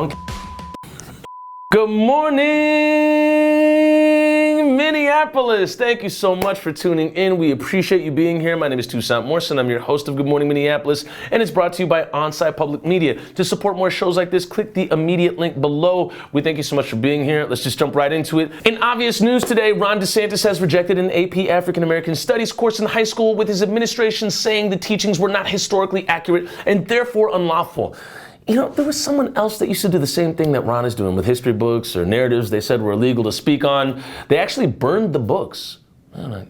punk. Good morning, Minneapolis. Thank you so much for tuning in. We appreciate you being here. My name is Toussaint Morrison. I'm your host of Good Morning Minneapolis, and it's brought to you by Onsite Public Media. To support more shows like this, click the immediate link below. We thank you so much for being here. Let's just jump right into it. In obvious news today, Ron DeSantis has rejected an AP African American Studies course in high school, with his administration saying the teachings were not historically accurate and therefore unlawful. You know, there was someone else that used to do the same thing that Ron is doing with history books or narratives they said were illegal to speak on. They actually burned the books. I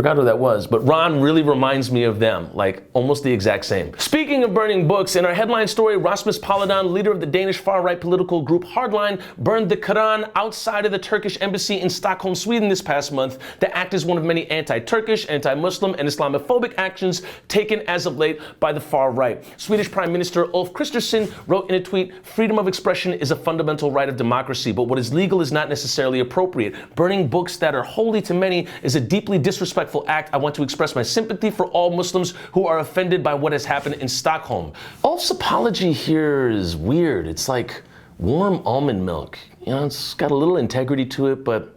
forgot who that was, but Ron really reminds me of them, like almost the exact same. Speaking of burning books, in our headline story, Rasmus Paludan, leader of the Danish far-right political group Hardline, burned the Quran outside of the Turkish embassy in Stockholm, Sweden this past month. The act is one of many anti-Turkish, anti-Muslim, and Islamophobic actions taken as of late by the far-right. Swedish Prime Minister Ulf Kristersson wrote in a tweet, "Freedom of expression is a fundamental right of democracy, but what is legal is not necessarily appropriate. Burning books that are holy to many is a deeply disrespectful act. I want to express my sympathy for all Muslims who are offended by what has happened in Stockholm." Ulf's apology here is weird. It's like warm almond milk. You know, it's got a little integrity to it, but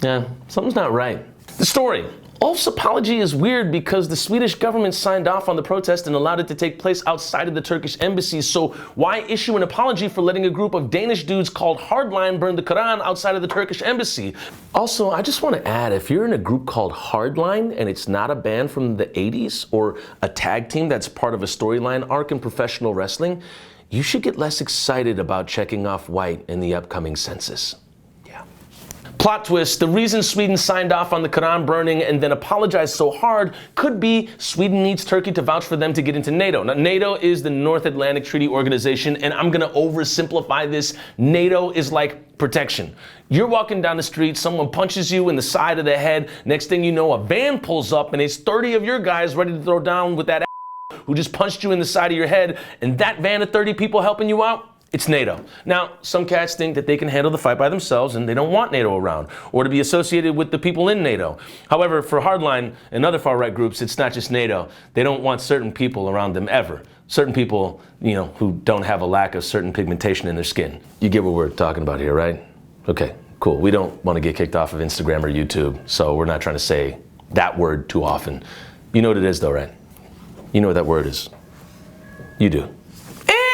yeah, something's not right. The story. Ulf's apology is weird because the Swedish government signed off on the protest and allowed it to take place outside of the Turkish embassy. So why issue an apology for letting a group of Danish dudes called Hardline burn the Quran outside of the Turkish embassy? Also, I just want to add, if you're in a group called Hardline and it's not a band from the 80s or a tag team that's part of a storyline arc in professional wrestling, you should get less excited about checking off white in the upcoming census. Plot twist, the reason Sweden signed off on the Quran burning and then apologized so hard could be Sweden needs Turkey to vouch for them to get into NATO. Now, NATO is the North Atlantic Treaty Organization, and I'm gonna oversimplify this. NATO is like protection. You're walking down the street, someone punches you in the side of the head, next thing you know, a van pulls up and it's 30 of your guys ready to throw down with that who just punched you in the side of your head, and that van of 30 people helping you out, it's NATO. Now, some cats think that they can handle the fight by themselves and they don't want NATO around or to be associated with the people in NATO. However, for Hardline and other far-right groups, it's not just NATO. They don't want certain people around them ever. Certain people, you know, who don't have a lack of certain pigmentation in their skin. You get what we're talking about here, right? Okay, cool. We don't want to get kicked off of Instagram or YouTube, so we're not trying to say that word too often. You know what it is though, right? You know what that word is. You do.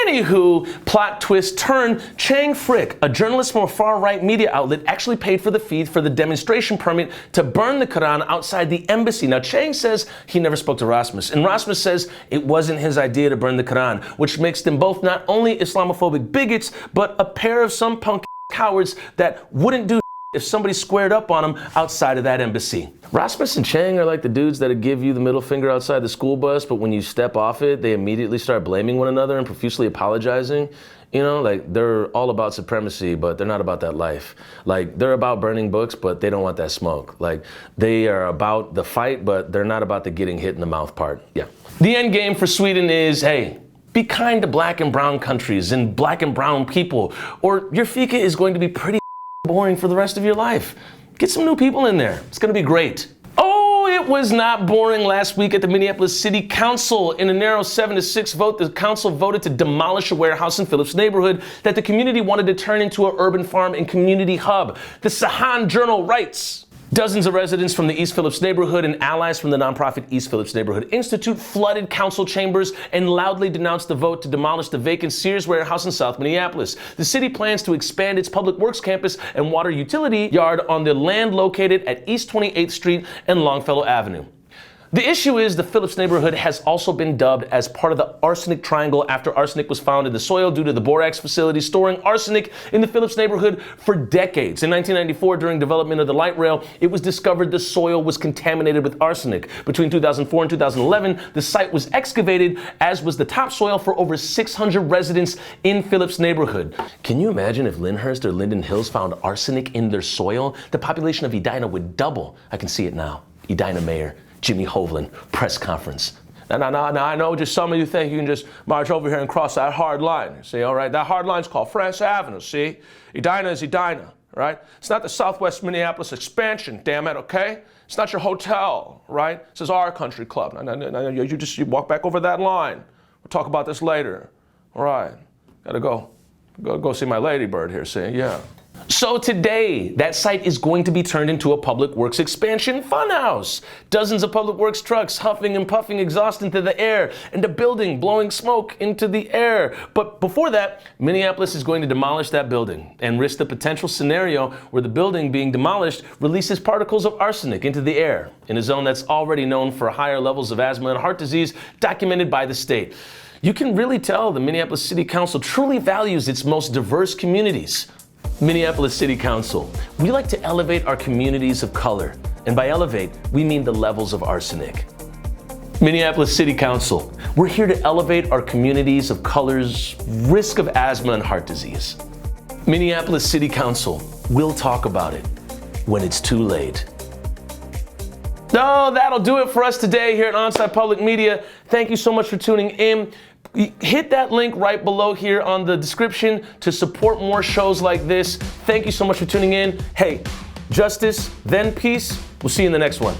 Anywho, plot twist turn, Chang Frick, a journalist from a far-right media outlet, actually paid for the fee for the demonstration permit to burn the Quran outside the embassy. Now, Chang says he never spoke to Rasmus, and Rasmus says it wasn't his idea to burn the Quran, which makes them both not only Islamophobic bigots, but a pair of some punk cowards that wouldn't do if somebody squared up on them outside of that embassy. Rasmus and Chang are like the dudes that give you the middle finger outside the school bus, but when you step off it, they immediately start blaming one another and profusely apologizing. You know, like they're all about supremacy, but they're not about that life. Like they're about burning books, but they don't want that smoke. Like they are about the fight, but they're not about the getting hit in the mouth part. Yeah. The end game for Sweden is, hey, be kind to black and brown countries and black and brown people, or your fika is going to be pretty boring for the rest of your life. Get some new people in there. It's gonna be great. Oh, it was not boring last week at the Minneapolis City Council. In a narrow 7-6 vote, the council voted to demolish a warehouse in Phillips neighborhood that the community wanted to turn into an urban farm and community hub. The Sahan Journal writes, dozens of residents from the East Phillips neighborhood and allies from the nonprofit East Phillips Neighborhood Institute flooded council chambers and loudly denounced the vote to demolish the vacant Sears warehouse in South Minneapolis. The city plans to expand its public works campus and water utility yard on the land located at East 28th Street and Longfellow Avenue. The issue is the Phillips neighborhood has also been dubbed as part of the arsenic triangle after arsenic was found in the soil due to the borax facility storing arsenic in the Phillips neighborhood for decades. In 1994, during development of the light rail, it was discovered the soil was contaminated with arsenic. Between 2004 and 2011, the site was excavated, as was the topsoil for over 600 residents in Phillips neighborhood. Can you imagine if Lyndhurst or Linden Hills found arsenic in their soil? The population of Edina would double. I can see it now. Edina Mayor Jimmy Hovland, press conference. Now, I know just some of you think you can just march over here and cross that hard line. See, all right, that hard line's called France Avenue, see? Edina is Edina, right? It's not the Southwest Minneapolis expansion, damn it, okay? It's not your hotel, right? This is our country club. No, you walk back over that line. We'll talk about this later, all right? Gotta go see my ladybird here, see, yeah. So today, that site is going to be turned into a public works expansion funhouse. Dozens of public works trucks huffing and puffing exhaust into the air, and a building blowing smoke into the air. But before that, Minneapolis is going to demolish that building and risk the potential scenario where the building being demolished releases particles of arsenic into the air in a zone that's already known for higher levels of asthma and heart disease documented by the state. You can really tell the Minneapolis City Council truly values its most diverse communities. Minneapolis City Council, we like to elevate our communities of color. And by elevate, we mean the levels of arsenic. Minneapolis City Council, we're here to elevate our communities of color's risk of asthma and heart disease. Minneapolis City Council, we'll talk about it when it's too late. No, that'll do it for us today here at Onsite Public Media. Thank you so much for tuning in. Hit that link right below here on the description to support more shows like this. Thank you so much for tuning in. Hey, justice, then peace. We'll see you in the next one.